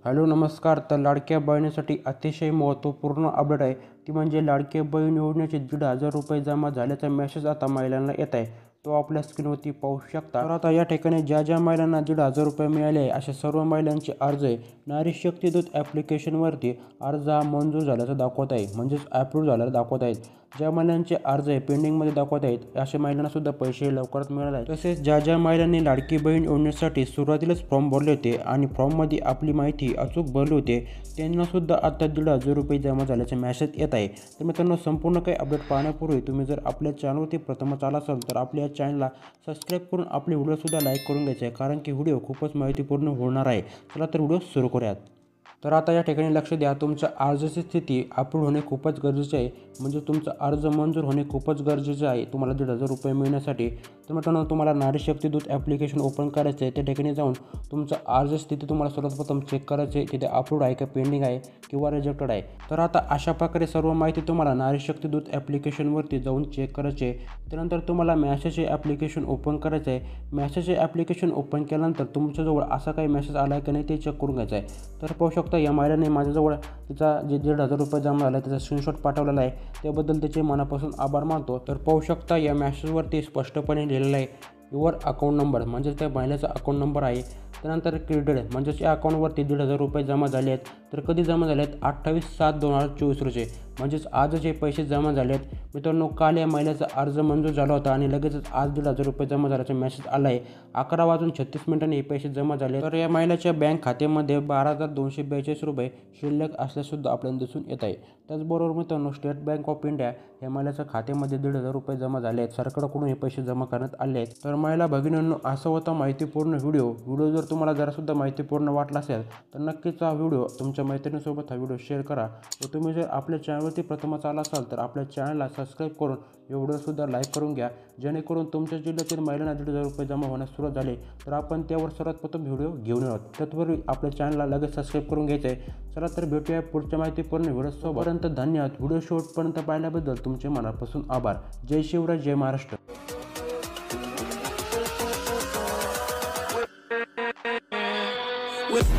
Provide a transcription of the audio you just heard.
Hello नमस्कार. तर लाडक्या बहिणीसाठी अतिशय महत्त्वपूर्ण अपडेट आहे. ती म्हणजे लाडक्या बहीण योजनेचे 1,500 रुपये जमा झाल्याचा मेसेज आता महिलांना येत आहे. तो आपल्या स्क्रीनवरती पाहू शकता. तर आता या ठिकाणी ज्या ज्या महिलांना 1,500 रुपये मिळाले आहे अशा सर्व महिलांचे अर्ज नारी शक्ती दूत ॲप्लिकेशनवरती अर्ज हा मंजूर झाल्याचं दाखवत आहे, म्हणजेच अप्रूव्ह झाल्याचं दाखवत आहेत. ज्या महिलांचे अर्ज पेंडिंगमध्ये दाखवत आहेत अशा महिलांना सुद्धा पैसे लवकरच मिळाले आहेत. तसेच ज्या ज्या महिलांनी लाडकी बहीण योजनेसाठी सुरुवातीलाच फॉर्म भरले होते आणि फॉर्ममध्ये आपली माहिती अचूक भरले होते त्यांना सुद्धा आता 1,500 रुपये जमा झाल्याचे मेसेज येत आहे. तर मित्रांनो, संपूर्ण काही अपडेट पाहण्यापूर्वी तुम्ही जर आपल्या चॅनलवरती प्रथमच आला असाल तर आपल्या चॅनलला सबस्क्राईब करून आपले व्हिडिओसुद्धा लाईक करून घ्यायचे आहे, कारण की व्हिडिओ खूपच माहितीपूर्ण होणार आहे. चला तर व्हिडिओ सुरू करूयात. तर आता या ठिकाणी लक्ष द्या, तुमच्या अर्जाची स्थिती अप्रूव्ह होणे खूपच गरजेचे आहे. म्हणजे तुमचा अर्ज मंजूर होणे खूपच गरजेचे आहे तुम्हाला 1,500 रुपये मिळण्यासाठी. तर मित्रांनो, तुम्हाला नारी शक्ती दूत ॲप्लिकेशन ओपन करायचं आहे. त्या ठिकाणी जाऊन तुमचा अर्ज स्थिती तुम्हाला सर्वप्रथम चेक करायची आहे, तिथे अप्रूव्ड आहे का, पेंडिंग आहे किंवा रिजेक्टेड आहे. तर आता अशा प्रकारे सर्व माहिती तुम्हाला नारी शक्ती दूत ॲप्लिकेशनवरती जाऊन चेक करायची आहे. त्यानंतर तुम्हाला मॅसेज ॲप्लिकेशन ओपन करायचं आहे. मॅसेज ॲप्लिकेशन ओपन केल्यानंतर तुमच्याजवळ असा काही मेसेज आला आहे का नाही ते चेक करून घ्यायचं आहे. तर पाहू शकता या महिलाने माझ्याजवळ तिचा जे 1,500 रुपये जमा झाला आहे त्याचा स्क्रीनशॉट पाठवलेला आहे. त्याबद्दल त्याचे मनापासून आभार मानतो. तर पाहू शकता या मेसेजवरती स्पष्टपणे लिहिलेलं आहे युअर अकाउंट नंबर, म्हणजे त्या महिलेचा अकाउंट नंबर आहे. त्यानंतर क्रेडिट म्हणजेच या अकाउंटवरती 1,500 रुपये जमा झाले आहेत. तर कधी जमा झाले आहेत? 28/7/2024 रोजी, म्हणजेच आजच हे पैसे जमा झाले आहेत. मित्रांनो, काल या महिलेचा अर्ज मंजूर झाला होता आणि लगेचच आज 1,500 रुपये जमा झाल्याचा मेसेज आला आहे. 11:36 हे पैसे जमा झाले. तर या महिलेच्या बँक खात्यामध्ये 12,242 रुपये शिल्लक असल्यासुद्धा आपल्याला दिसून येत आहे. त्याचबरोबर मित्रांनो, स्टेट बँक ऑफ इंडिया या महिलेच्या खात्यामध्ये 1,500 रुपये जमा झाले आहेत. सरकारकडून हे पैसे जमा करण्यात आले आहेत. तर महिला भगिनींनो, असा होता माहितीपूर्ण व्हिडिओ. जर तुम्हाला जरासुद्धा माहितीपूर्ण वाटला असेल तर नक्कीच हा व्हिडिओ तुमच्या मैत्रिणीसोबत हा व्हिडिओ शेअर करा. व तुम्ही जर आपल्या चॅनलवरती प्रथमच आला असाल तर आपल्या चॅनलला सबस्क्राईब करून व्हिडिओसुद्धा लाईक करून घ्या, जेणेकरून तुमच्या जिल्ह्यातील महिलांना 1,500 रुपये जमा होण्यास सुरुवात झाली तर आपण त्यावर सर्वात प्रथम व्हिडिओ घेऊन येऊ. तत्पूर्वी आपल्या चॅनलला लगेच सबस्क्राईब करून घ्यायचं आहे. चला तर भेटूया पुढच्या माहितीपूर्ण व्हिडिओसोबत. धन्यवाद. व्हिडिओ शेवटपर्यंत पाहिल्याबद्दल तुमचे मनापासून आभार. जय शिवराय, जय महाराष्ट्र. With